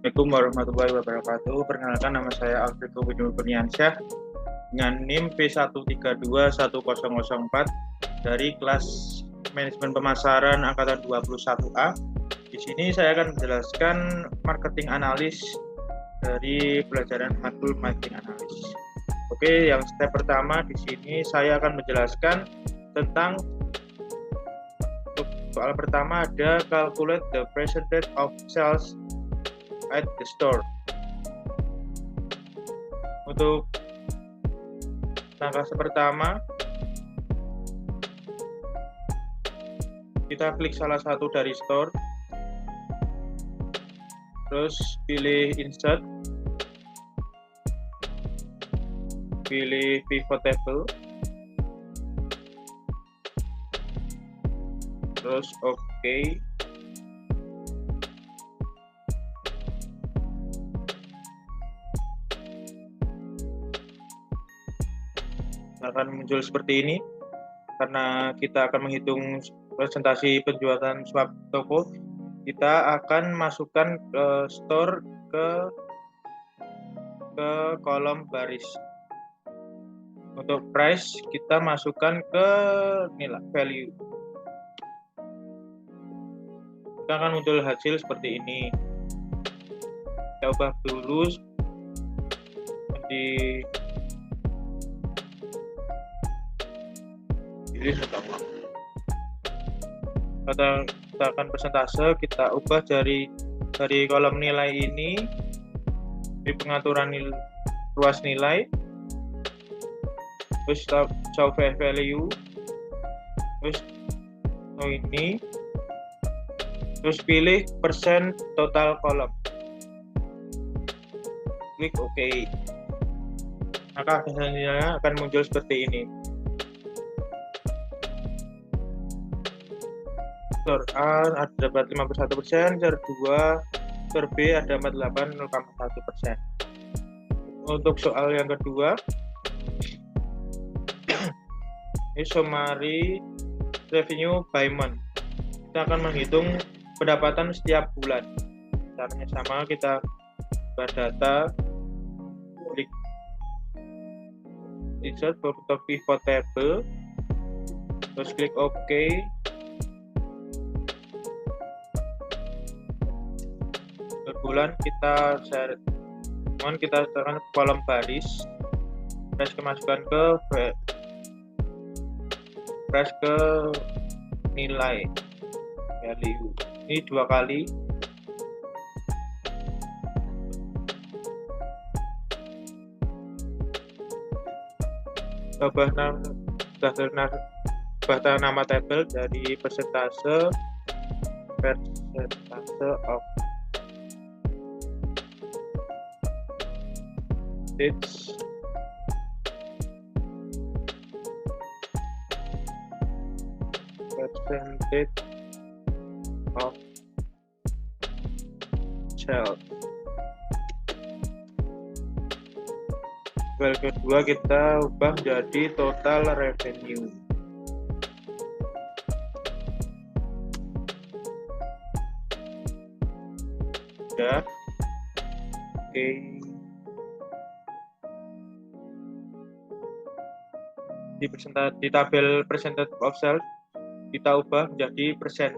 Assalamualaikum warahmatullahi wabarakatuh. Perkenalkan, nama saya Alfredo Kurniansyah dengan NIM P1321004 dari kelas Manajemen Pemasaran angkatan 21A. Di sini saya akan menjelaskan marketing analis dari pelajaran matkul marketing analis. Oke, yang step pertama di sini saya akan menjelaskan tentang soal pertama ada calculate the percentage of sales at the store. Untuk langkah pertama, kita klik salah satu dari store, terus pilih insert, pilih pivot table, terus oke. Akan muncul seperti ini karena kita akan menghitung presentasi penjualan swap toko. Kita akan masukkan ke store ke kolom baris. Untuk price kita masukkan ke nilai value. Kita akan muncul hasil seperti ini. Kita ubah dulu di kita akan persentase, kita ubah dari kolom nilai ini di pengaturan ruas nilai, terus show value, terus ini, terus pilih persen total kolom, klik OK. Maka hasilnya akan muncul seperti ini. Store A ada dapat 51%, store 2, store B ada dapat 0,1%. Untuk soal yang kedua, ini summary revenue by month. Kita akan menghitung pendapatan setiap bulan. Caranya sama, kita buka data, klik insert untuk pivot table, terus klik OK. Bulan kita tekan kolom baris, press kemasukan press ke nilai value. Ini 2 kali. Ubah nama tabel dari persentase of percentage of sales. Tabel kedua kita ubah jadi total revenue. Ya, oke. Di tabel percentage of sales kita ubah menjadi persen.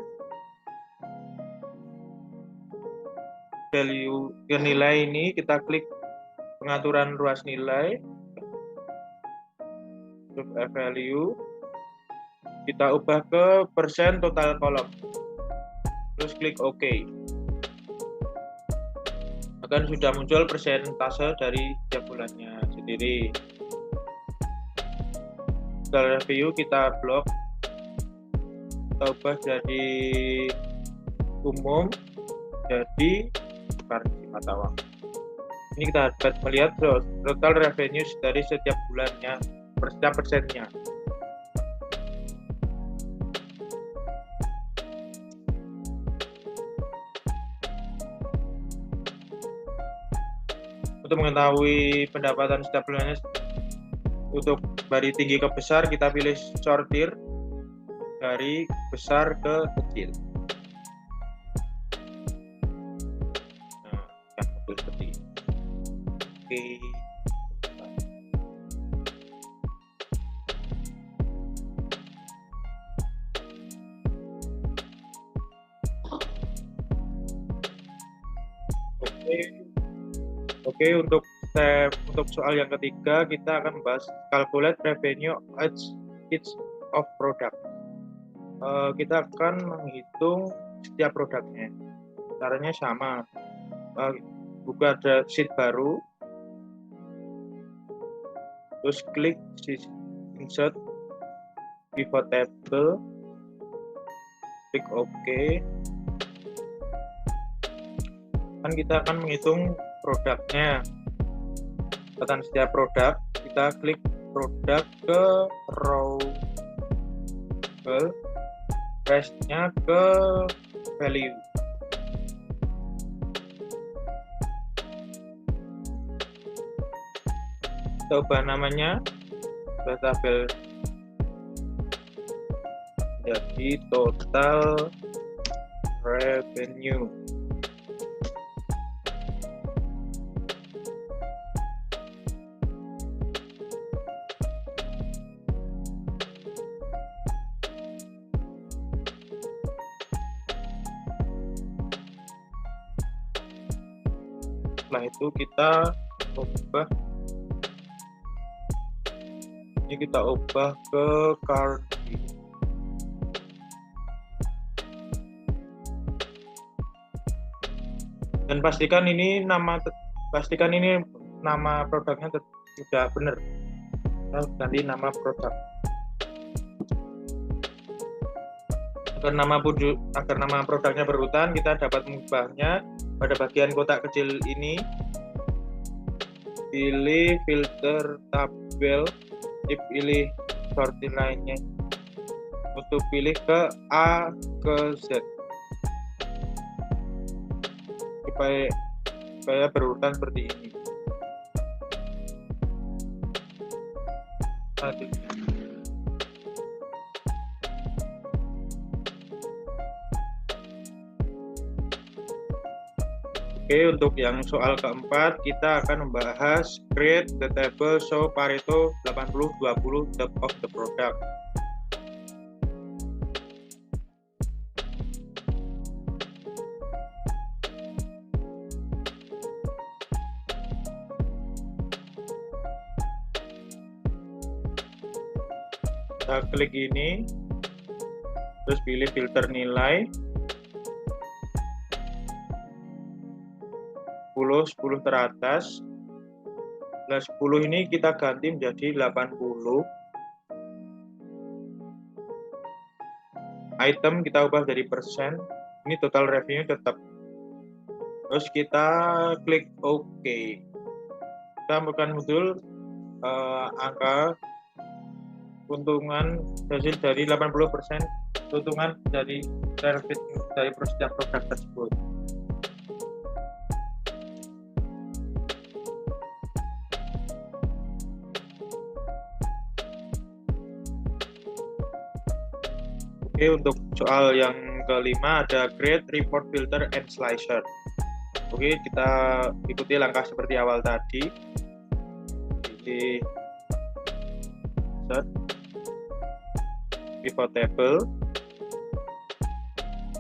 Value ke nilai ini kita klik pengaturan ruas nilai, value kita ubah ke persen total kolom, terus klik OK. Akan sudah muncul persentase dari setiap bulannya sendiri. Total review kita blok, kita ubah jadi umum, jadi currency mata uang. Ini kita dapat melihat total revenue dari setiap bulannya, setiap persennya. Untuk mengetahui pendapatan setiap bulannya, untuk dari tinggi ke besar kita pilih sortir dari besar ke kecil. Nah, oke. Oke, untuk soal yang ketiga kita akan membahas calculate revenue each of product. Kita akan menghitung setiap produknya. Caranya sama. Buka ada sheet baru, terus klik insert pivot table, klik OK. Kan kita akan menghitung produknya. Button setiap produk, kita klik produk ke row rest-nya ke value. Kita ubah namanya tabel jadi total revenue. Setelah itu kita ubah ke card. Dan pastikan ini nama produknya sudah benar. Kita ganti nama produk. Agar nama produknya berurutan, kita dapat mengubahnya pada bagian kotak kecil ini. Pilih filter tabel, pilih sortir lainnya untuk pilih ke A ke Z supaya berurutan seperti ini. Oke, untuk yang soal keempat kita akan membahas create the table show Pareto 80-20 of the product. Kita klik ini, terus pilih filter nilai 10 teratas. Nah, 10 ini kita ganti menjadi 80. Item kita ubah dari persen. Ini total revenue tetap. Terus kita klik OK. Kita akan muncul angka keuntungan hasil dari 80% keuntungan dari revenue dari setiap produk tersebut. Oke, untuk soal yang kelima ada create report filter and slicer. Oke, kita ikuti langkah seperti awal tadi. Pilih insert pivot table,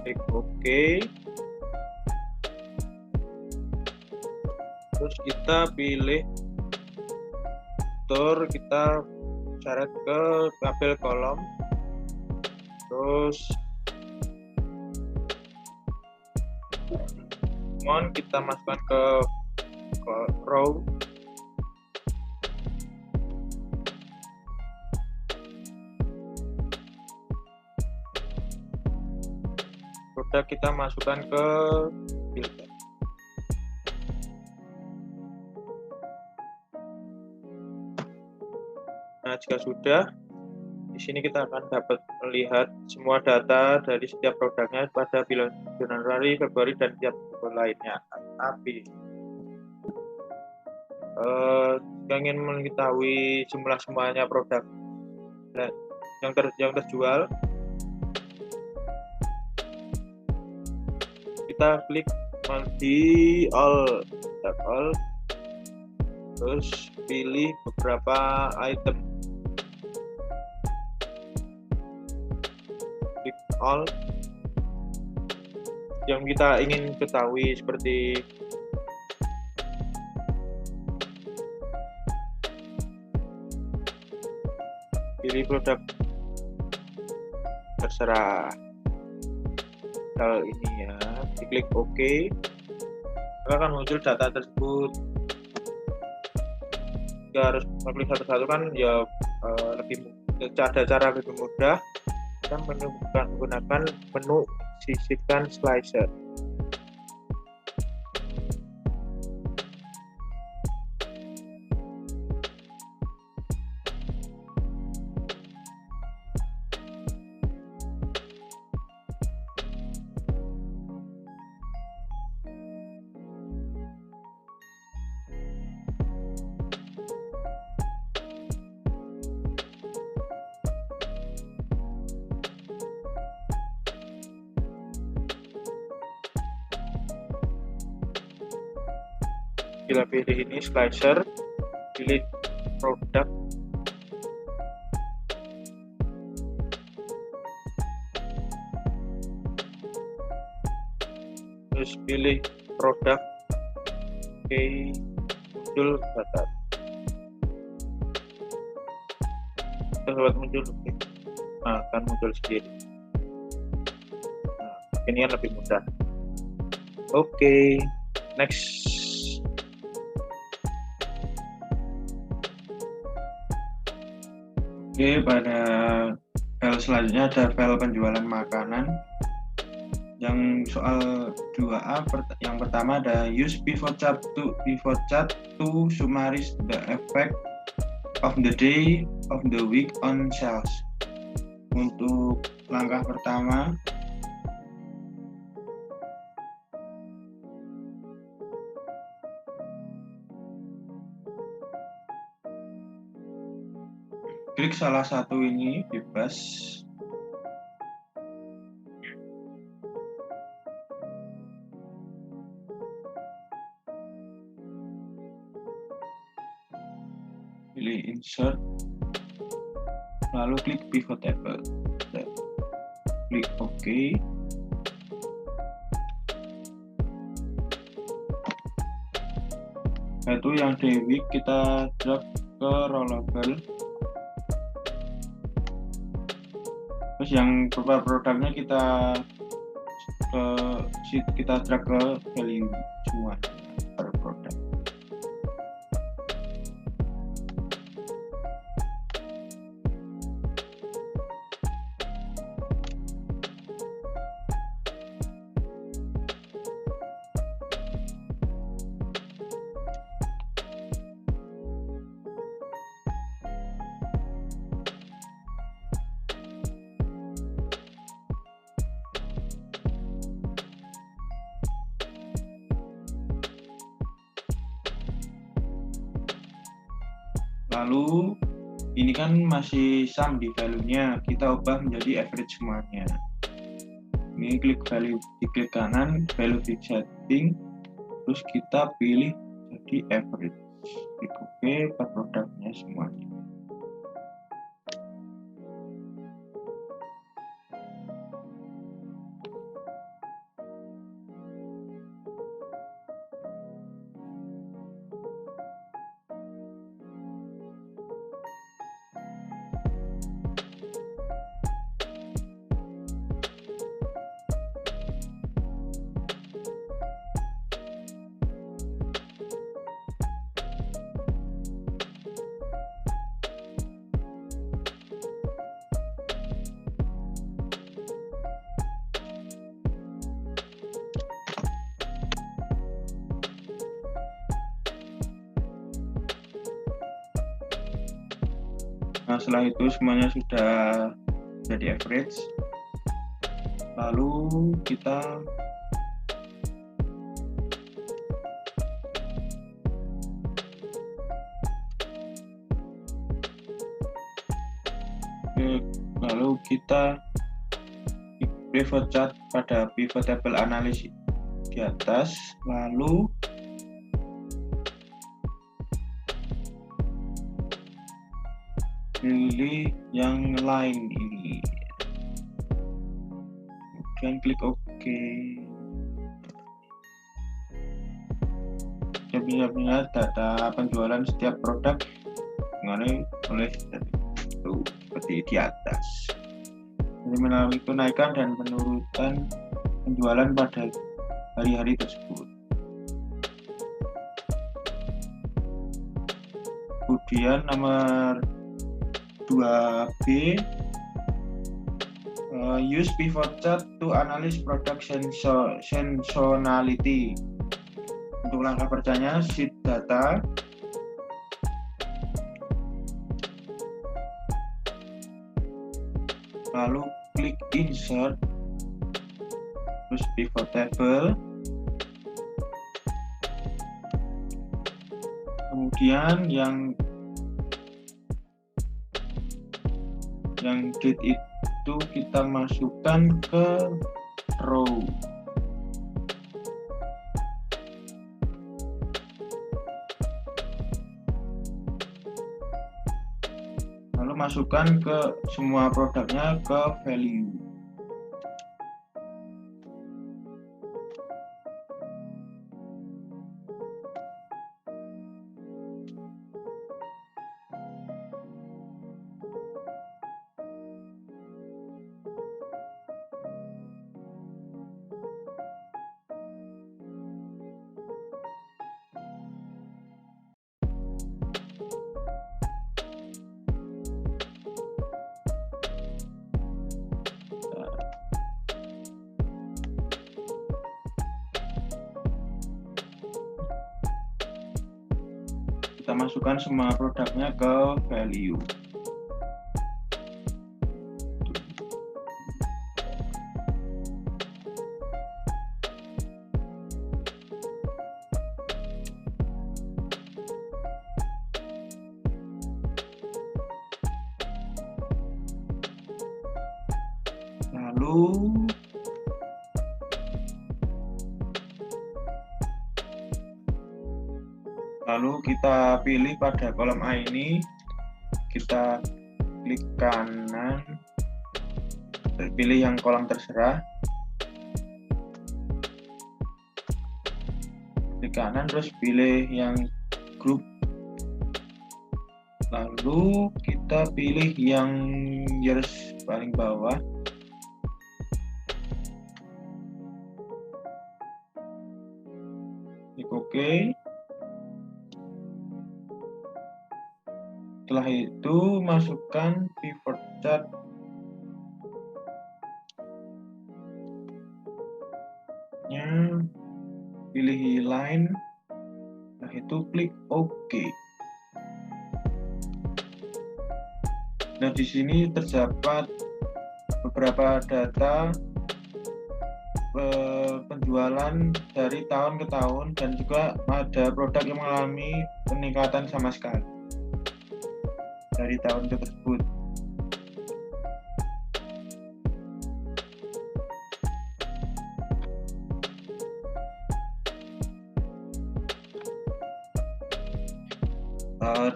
klik OK. Terus kita pilih kita syarat ke tabel kolom. Terus kita masukkan ke row. Produk kita masukkan ke filter. Nah, jika sudah, di sini kita akan dapat melihat semua data dari setiap produknya pada bulan Januari, Februari, dan tiap bulan lainnya. Tapi jika ingin mengetahui jumlah semuanya produk yang terjual, kita klik di all, terus pilih beberapa item, klik all yang kita ingin ketahui, seperti pilih produk, terserah hal ini ya, diklik OK, maka akan muncul data tersebut. Jika harus mengklik satu-satu kan ya lebih ada cara lebih mudah, kita menggunakan menu sisipkan slicer. Bila pilih ini slicer, pilih produk, terus pilih produk, oke, muncul data, terus muncul, nah, akan muncul sendiri. Nah, ini yang lebih mudah. Oke, next. Oke, pada file selanjutnya ada file penjualan makanan. Yang soal 2A, yang pertama ada use pivot chart to summarize the effect of the day of the week on sales. Untuk langkah pertama, klik salah satu ini, bebas. Pilih insert, lalu klik pivot table, klik OK. Itu yang day week kita drag ke rollable. Terus yang beberapa produknya kita drag ke value semua per produk. Lalu ini kan masih sum di value-nya, kita ubah menjadi average semuanya. Ini klik value, diklik kanan, value fix setting, terus kita pilih jadi average. Klik OK per produknya semuanya. Nah, setelah itu semuanya sudah jadi average. Lalu kita pivot chart pada pivot table analysis di atas, lalu pilih yang lain ini, kemudian klik OK. Kita bisa melihat data penjualan setiap produk mengenai oleh itu seperti di atas. Jadi melalui kenaikan dan penurunan penjualan pada hari-hari tersebut. Kemudian nomor 2B, use pivot chart to analyze product seasonality. Untuk langkah berikutnya, sheet data. Lalu klik insert, terus pivot table. Kemudian yang date itu kita masukkan ke row. Lalu masukkan ke semua produknya ke value. Kita masukkan semua produknya ke value. Lalu kita pilih pada kolom A ini, kita klik kanan, pilih yang kolom terserah, klik kanan terus pilih yang grup, lalu kita pilih yang years paling bawah, klik OK. Setelah itu masukkan pivot chart, pilih line, setelah itu klik OK. Nah, di sini terdapat beberapa data penjualan dari tahun ke tahun dan juga ada produk yang mengalami peningkatan sama sekali dari tahun tersebut.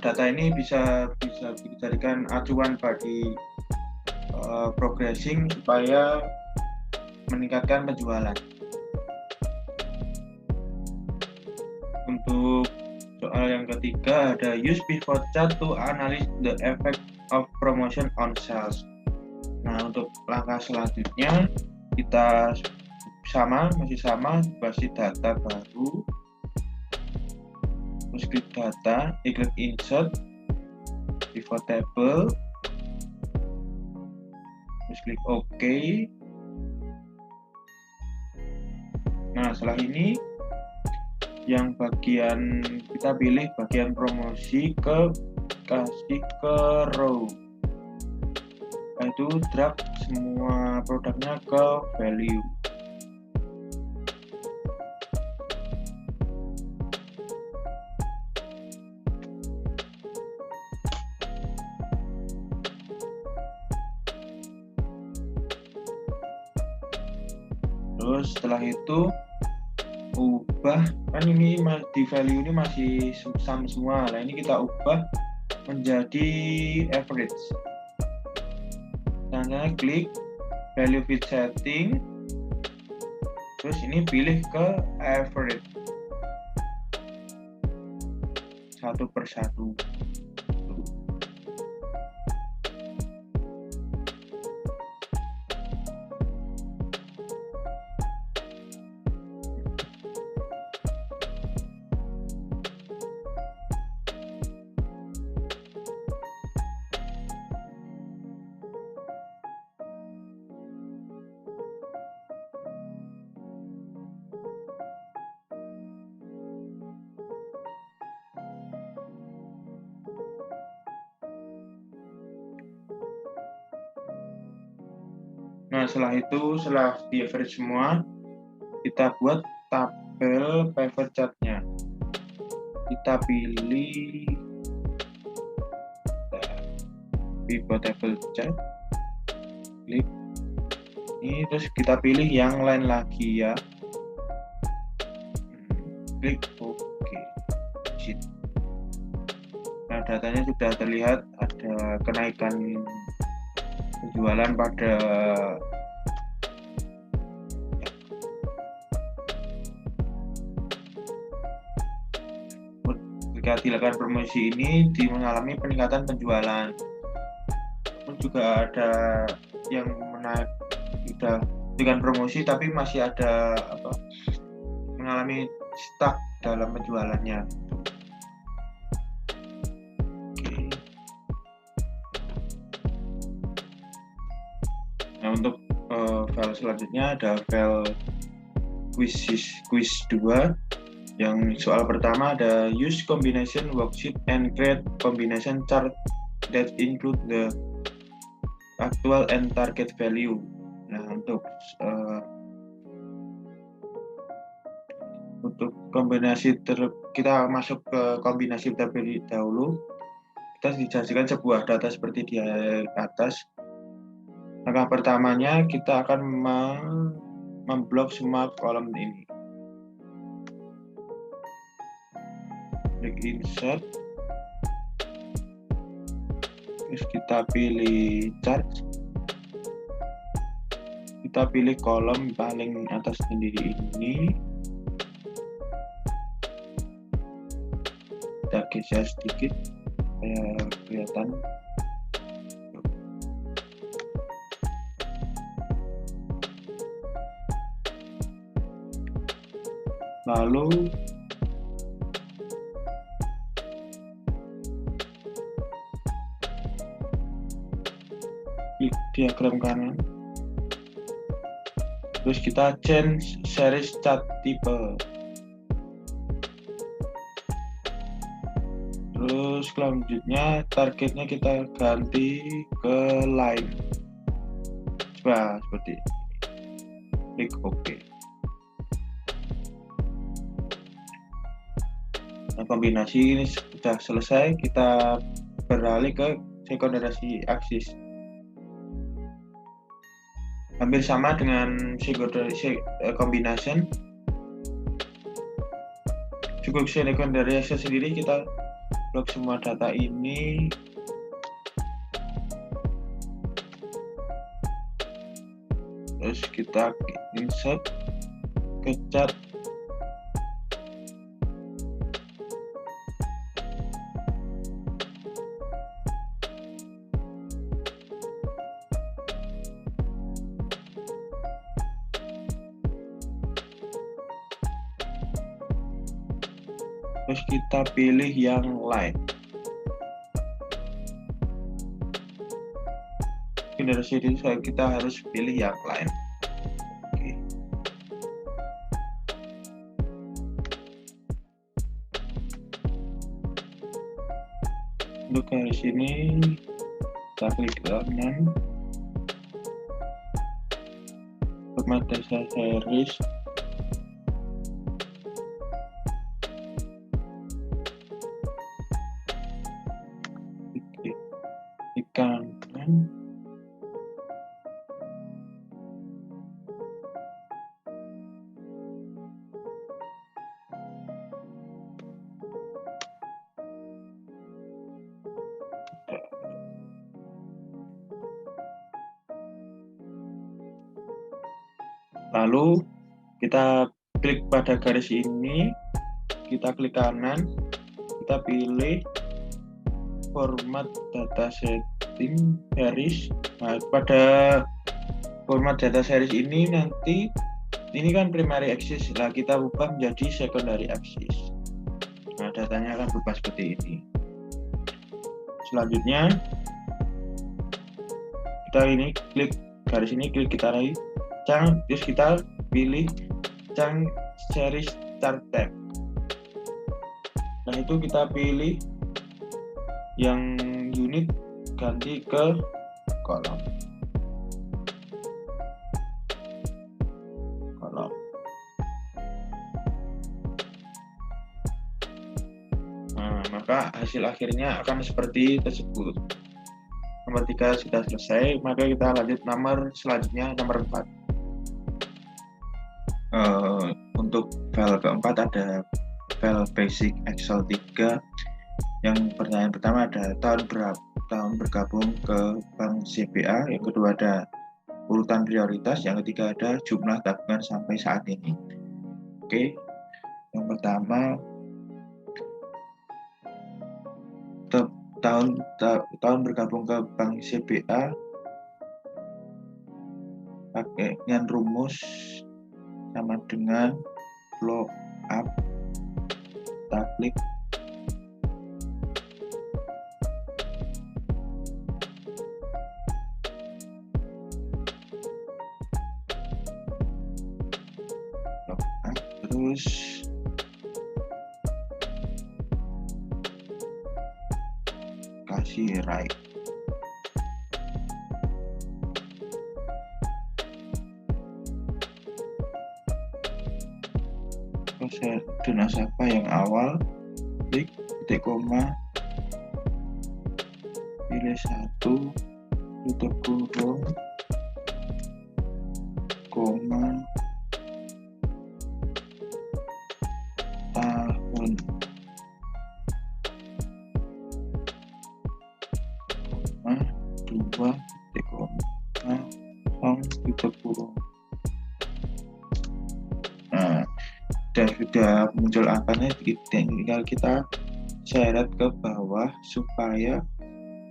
Data ini bisa dijadikan acuan bagi progressing supaya meningkatkan penjualan. Untuk soal yang ketiga ada use pivot chart to analyze the effect of promotion on sales. Nah, untuk langkah selanjutnya kita masih sama basis data baru, terus klik data, klik insert, pivot table, terus klik OK. Nah, setelah ini yang bagian kita pilih bagian promosi kasih ke row, yaitu drag semua produknya ke value. Terus setelah itu ubah, kan ini di value ini masih sama semua. Nah, ini kita ubah menjadi average. Caranya klik value fit setting, terus ini pilih ke average satu persatu. Nah, setelah di average semua, kita buat tabel pivot chart-nya. Kita pilih pivot table chart, klik ini, terus kita pilih yang lain lagi ya, klik OK. Nah, datanya sudah terlihat ada kenaikan penjualan pada ketika dilakukan promosi ini mengalami peningkatan penjualan. Namun juga ada yang menaik sudah dengan promosi tapi masih ada mengalami stuck dalam penjualannya. Nah, untuk file selanjutnya ada file quiz 2. Yang soal pertama ada use combination worksheet and create combination chart that include the actual and target value. Nah, untuk kombinasi kita masuk ke kombinasi terlebih dahulu. Kita disajikan sebuah data seperti di atas. Langkah pertamanya kita akan memblok semua kolom ini. Klik insert, terus kita pilih chart, kita pilih kolom paling atas sendiri ini, kita geser sedikit supaya kelihatan. Lalu klik diagram kanan, terus kita change series chart type, terus selanjutnya targetnya kita ganti ke line, coba seperti ini. Klik OK. Nah, kombinasi ini sudah selesai, kita beralih ke secondary axis. Hampir sama dengan secondary combination. Cukup secondary axis sendiri, kita blok semua data ini. Terus kita insert ke chart. Terus kita pilih yang line. Dari sini kita harus pilih yang line. Oke. Untuk garis ini kita klik kanan, format dasar series, di kanan, Lalu kita klik pada garis ini, kita klik kanan, kita pilih format data setting series. Nah, pada format data series ini nanti ini kan primary axis, lah kita ubah menjadi secondary axis. Nah, datanya akan berubah seperti ini. Selanjutnya kita ini klik garis ini, klik kita lagi terus kita pilih chunk series chart tab. Nah, itu kita pilih yang unit ganti ke kolom. Nah, maka hasil akhirnya akan seperti tersebut. Nomor 3 sudah selesai, maka kita lanjut nomor selanjutnya, nomor 4. Untuk file keempat ada file basic Excel 3. Yang pertanyaan pertama ada tahun bergabung ke Bank CBA, yang kedua ada urutan prioritas, yang ketiga ada jumlah tabungan sampai saat ini. Oke, yang pertama tahun bergabung ke Bank CBA pakai dengan rumus sama dengan flow up. Kita klik flow up, terus kasih right. Proses nasabah yang awal, klik titik koma, pilih 1, tutup kurung, koma, tahun, koma, 2, titik koma, tutup kurung. Nah, dan sudah muncul angkanya, tinggal kita seret ke bawah supaya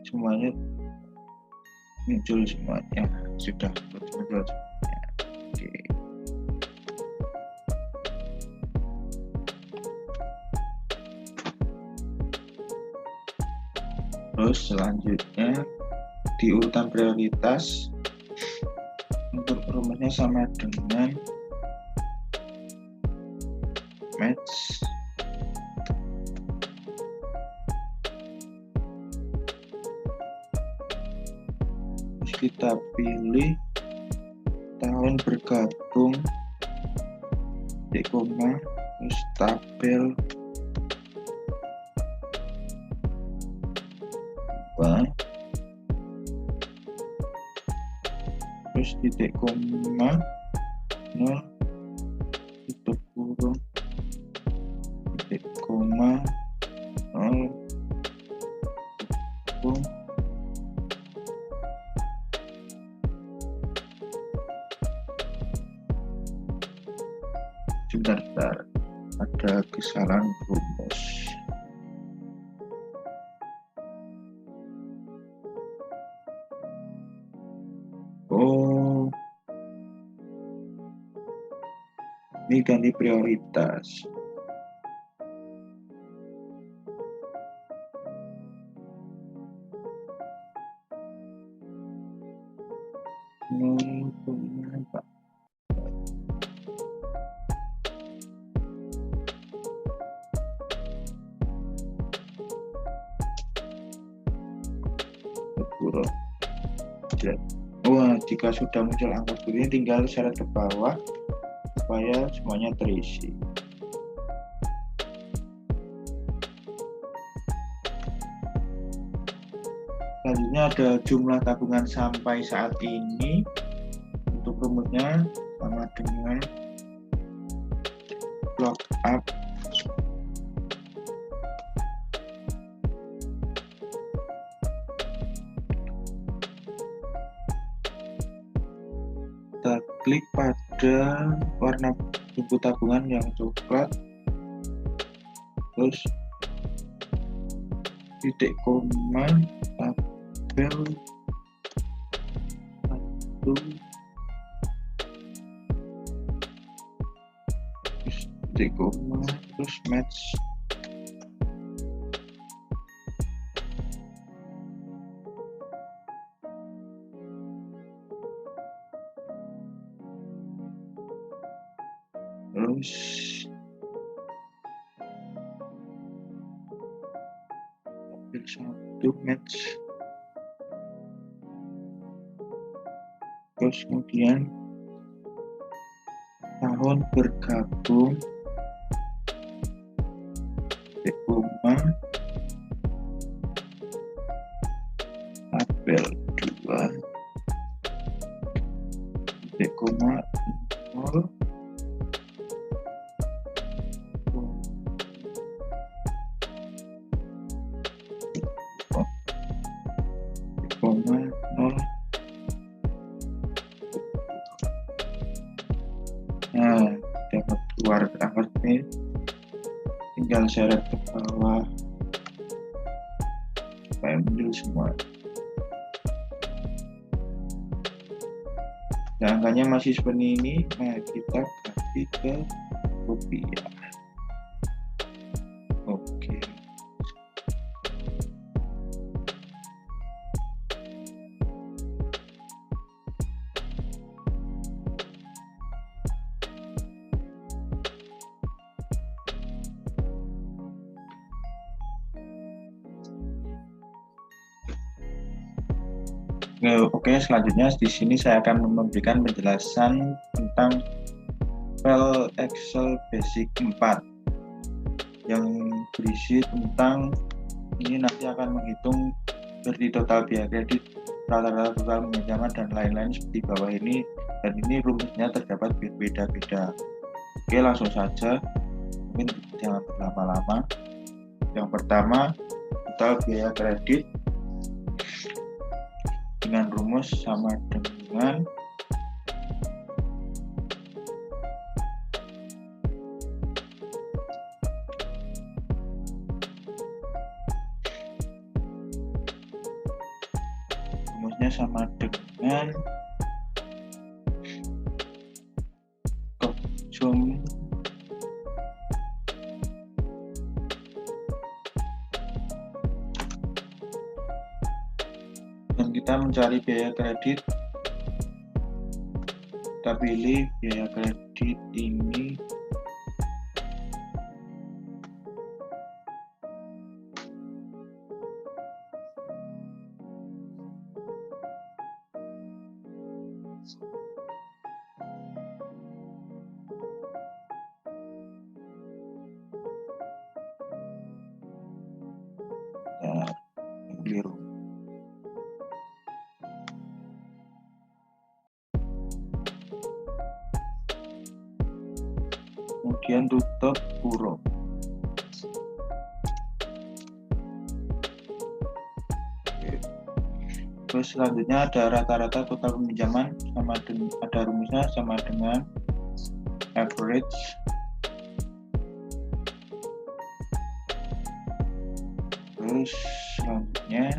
semuanya muncul semuanya. Sudah muncul semuanya. Oke. Terus selanjutnya di urutan prioritas untuk rumusnya sama dengan match terus kita pilih tahun bergabung di koma, terus tabel terus titik koma 0 tutup kurung titik koma 0 kurung. Sebentar, ada kesalahan rumus. Oh, ini ganti prioritas. Pak. Wah, jika sudah muncul angka seperti ini, tinggal seret ke bawah supaya semuanya terisi. Selanjutnya ada jumlah tabungan sampai saat ini. Untuk rumusnya sama dengan log up kita klik pada ada warna buku tabungan yang coklat, terus titik koma, tabel 1, terus titik koma, terus match. Terus tabel 1 match, terus kemudian tahun bergabung, titik koma, tabel 2, titik koma 0, koma 0. Nah, dapat keluar angka ini, tinggal seret ke bawah supaya muncul semua. Nah, angkanya masih seperti ini. Nah, kita ganti ke rupiah. Oke. Oke, selanjutnya di sini saya akan memberikan penjelasan tentang file Excel Basic 4 yang berisi tentang ini nanti akan menghitung seperti total biaya kredit, rata-rata total pinjaman dan lain-lain seperti bawah ini, dan ini rumusnya terdapat berbeda-beda. Oke, langsung saja, mungkin jangan berlama-lama. Yang pertama, total biaya kredit dengan rumus sama dengan sama dengan konsum dan kita mencari biaya kredit. Kita pilih biaya kredit ini keliru. Kemudian tutup kurung. Terus selanjutnya ada rata-rata total peminjaman sama dengan, ada rumusnya sama dengan average terus selanjutnya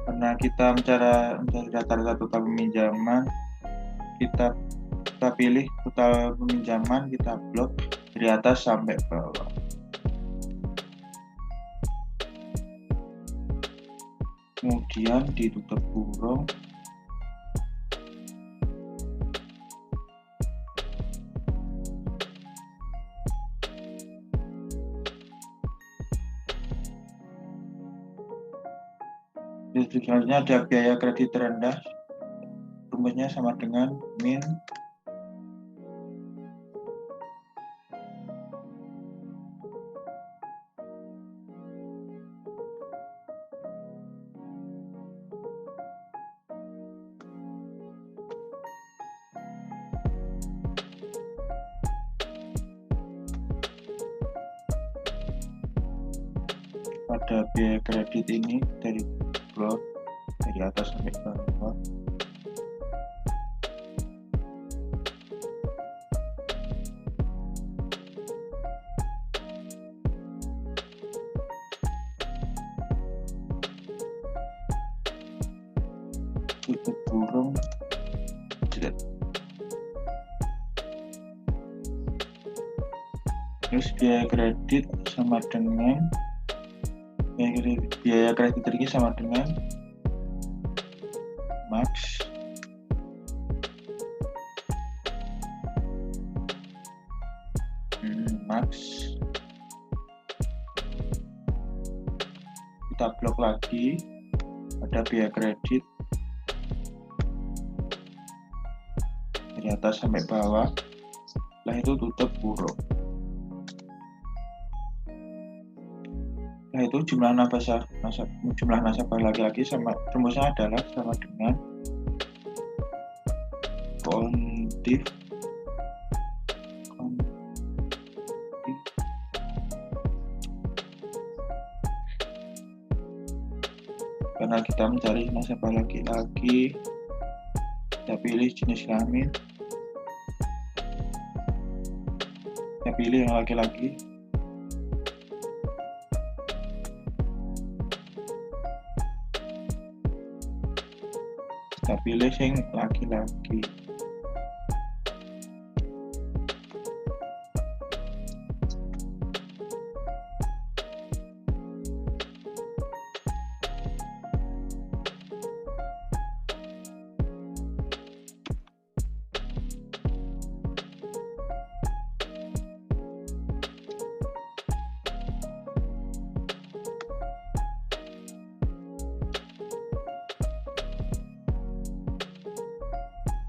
karena kita mencari rata-rata total peminjaman, kita pilih total peminjaman, kita blok dari atas sampai bawah. Kemudian ditutup kurung. Selanjutnya ada biaya kredit terendah, rumusnya sama dengan min pada biaya kredit ini dari blok dari atas sampai bawah. Tutup kurung jelek. Terus biaya kredit sama dengan biaya kredit ini sama dengan max kita blok lagi ada biaya kredit dari atas sampai bawah. Setelah itu tutup kurung. Nah, itu jumlah nasabah laki-laki sama rumusnya adalah sama dengan kontif karena kita mencari nasabah laki-laki, kita pilih jenis kelamin, kita pilih yang laki-laki. Kita pilih yang laki-laki.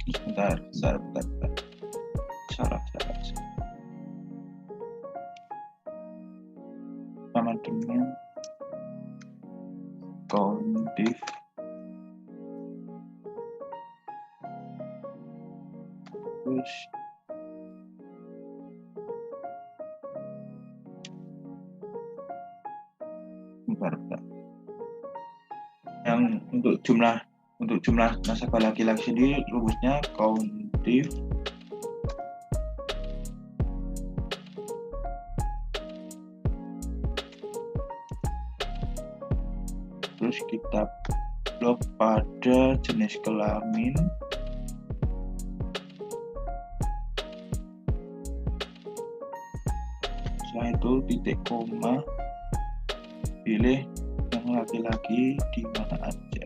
Bentar. Salah. Sama dengan kontif terus bentar. Yang untuk jumlah nasabah laki-laki sendiri rumusnya kontif terus kita blok pada jenis kelamin, setelah itu titik koma, pilih yang laki-laki di mana aja.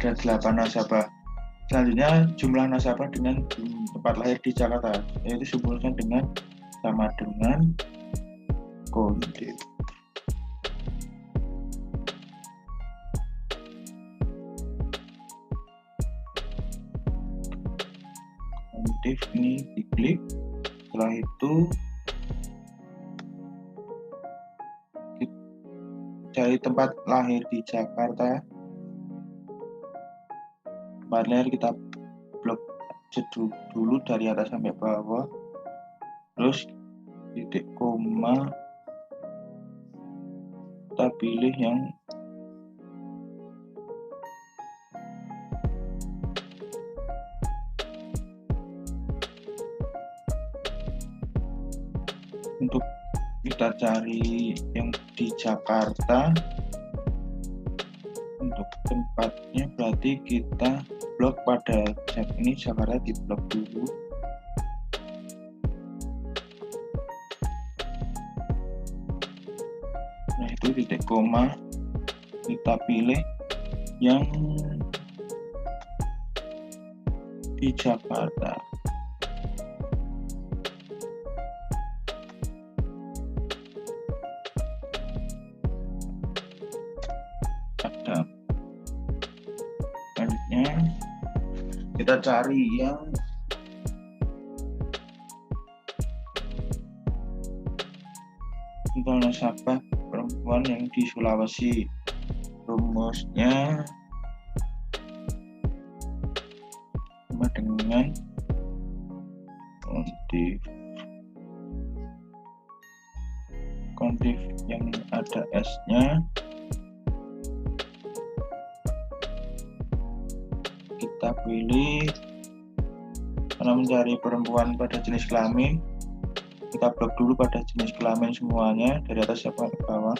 Ada 8 nasabah. Selanjutnya jumlah nasabah dengan tempat lahir di Jakarta, yaitu sehubungkan dengan sama dengan kontif ini diklik. Setelah itu cari tempat lahir di Jakarta. Tempat lahir kita blok dulu dari atas sampai bawah, terus titik koma, kita pilih yang untuk kita cari yang di Jakarta. Untuk tempatnya berarti kita blok pada ini Jakarta di blok dulu. Nah, itu titik koma, kita pilih yang di Jakarta. Selanjutnya kita cari yang total nasabah perempuan yang di Sulawesi. Rumusnya sama dengan kontif yang ada S-nya kita pilih. Karena mencari perempuan pada jenis kelamin, kita blok dulu pada jenis kelamin semuanya dari atas sampai ke bawah.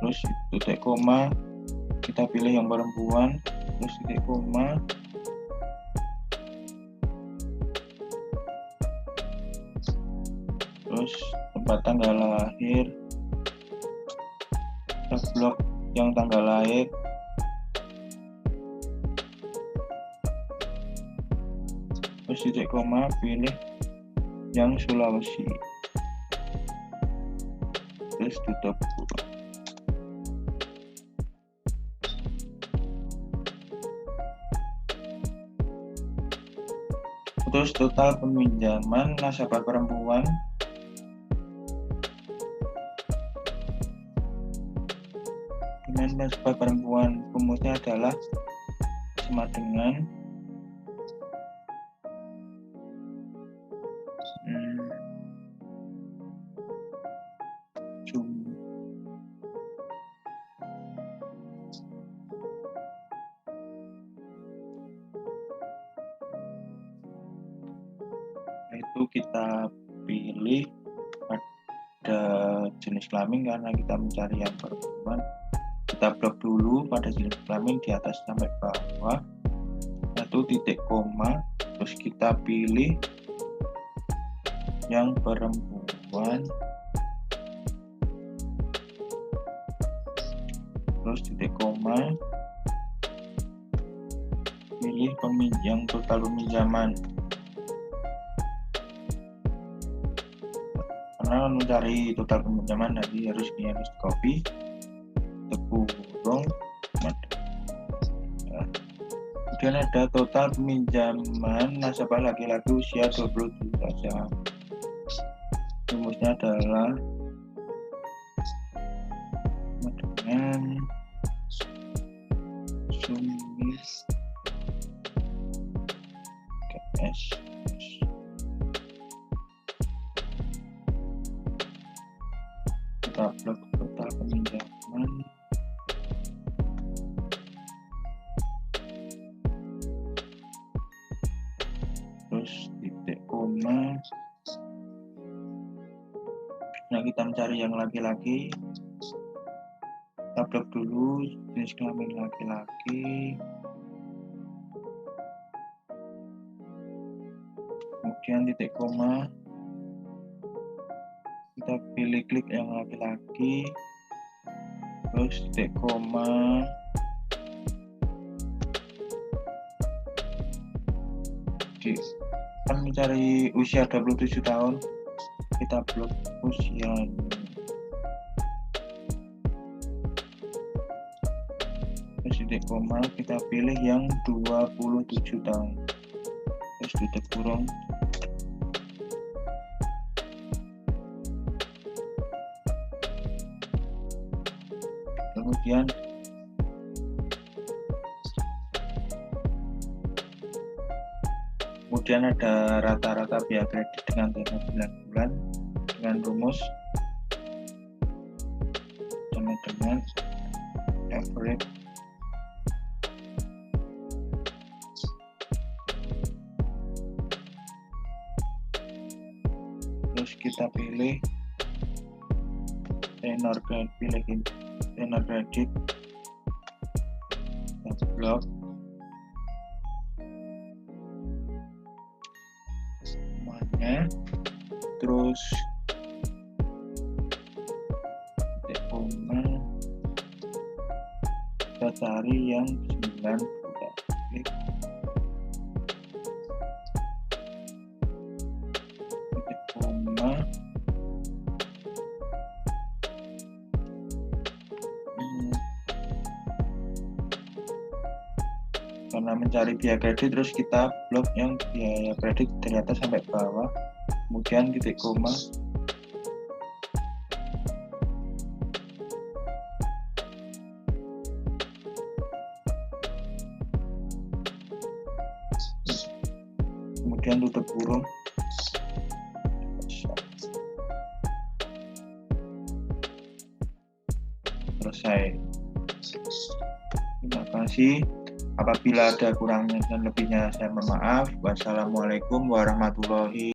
Terus titik koma kita pilih yang perempuan, terus titik koma, terus tempat tanggal lahir, kita blok yang tanggal lahir, terus titik koma pilih yang Sulawesi, terus tutup. Terus total peminjaman nasabah perempuan dengan nasabah perempuan rumusnya adalah sama dengan itu kita pilih pada jenis kelamin karena kita mencari yang perempuan. Kita blok dulu pada jenis kelamin di atas sampai bawah, satu titik koma, terus kita pilih yang perempuan, terus titik koma, pilih yang total peminjaman. Karena mencari total peminjaman nanti harus copy, kurung. Kemudian ada total peminjaman nasabah laki-laki usia 27 tahun. Rumusnya adalah dengan sumis KS. Kita blok total peminjaman, terus titik koma. Nah, kita mencari yang laki-laki, kita blok dulu jenis kelamin laki-laki, kemudian titik koma, kita pilih klik yang laki-laki, terus titik koma, kan mencari usia 27 tahun, kita blok usia, terus titik koma, kita pilih yang 27 tahun, terus titik kurung. Kemudian ada rata-rata biaya kredit dengan tema 9 bulan dengan rumus sama dengan average terus kita pilih tenor kredit, kita blok semuanya, terus titik koma, kita cari yang 9 bulan, klik titik koma, karena mencari biaya kredit terus kita blok yang biaya kredit dari atas sampai bawah, kemudian titik koma, kemudian tutup kurung. Selesai. Terima kasih. Apabila ada kurangnya dan lebihnya saya mohon maaf. Wassalamualaikum warahmatullahi